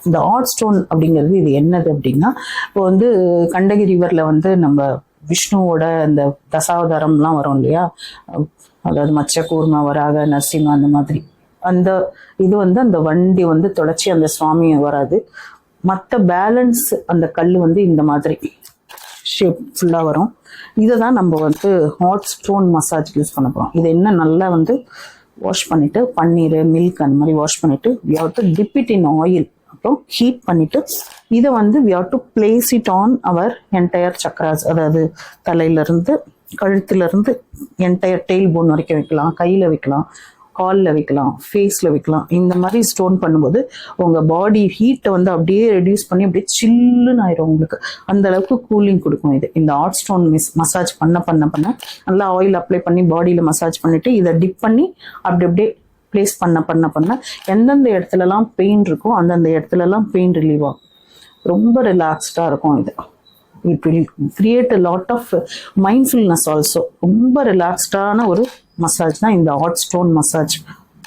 இந்த hot stone அப்படிங்கிறது இது என்னது அப்படின்னா, இப்போ வந்து கண்டகி ரிவர்ல வந்து நம்ம விஷ்ணுவோட அந்த தசாவதாரம்லாம் வரும் இல்லையா, அதாவது மச்ச கூர்ம வராக நரசிம்ம அந்த மாதிரி, அந்த இது வந்து அந்த வண்டி வந்து தொடச்சி அந்த சுவாமி வராது. மற்ற பேலன்ஸ் அந்த கல் வந்து இந்த மாதிரி ஷேப் ஃபுல்லாக வரும். இதை தான் நம்ம வந்து ஹாட் ஸ்டோன் மசாஜ் யூஸ் பண்ண போகிறோம். இது என்ன நல்லா வந்து வாஷ் பண்ணிட்டு, பன்னீர் மில்க் அந்த மாதிரி வாஷ் பண்ணிட்டு, we have to dip it in oil. அப்புறம் ஹீட் பண்ணிட்டு இதை வந்து we have to place it on our entire chakras. அதாவது தலையிலிருந்து கழுத்திலிருந்து என்டையர் டெயில் போன் வரைக்கும் வைக்கலாம், கையில் வைக்கலாம், காலில் வைக்கலாம், ஃபேஸில் வைக்கலாம். இந்த மாதிரி ஸ்டோன் பண்ணும்போது உங்கள் பாடி ஹீட்டை வந்து அப்படியே ரெடியூஸ் பண்ணி அப்படியே சில்லுன்னு ஆயிரும் உங்களுக்கு. அந்த அளவுக்கு கூலிங் கொடுக்கும் இது. இந்த ஹாட் ஸ்டோன் மசாஜ் பண்ண பண்ண பண்ண நல்லா ஆயில் அப்ளை பண்ணி பாடியில் மசாஜ் பண்ணிவிட்டு இதை டிப் பண்ணி அப்படி அப்படியே ப்ளேஸ் பண்ண பண்ண பண்ண எந்தெந்த இடத்துலலாம் பெயின் இருக்கோ அந்தந்த இடத்துலலாம் பெயின் ரிலீவ் ஆகும். ரொம்ப ரிலாக்ஸ்டாக இருக்கும் இது. It will create a lot of mindfulness also. ரொம்ப ரிலாக்ஸ்டான ஒரு மசாஜ் தான் இந்த ஹாட் ஸ்டோன் மசாஜ்.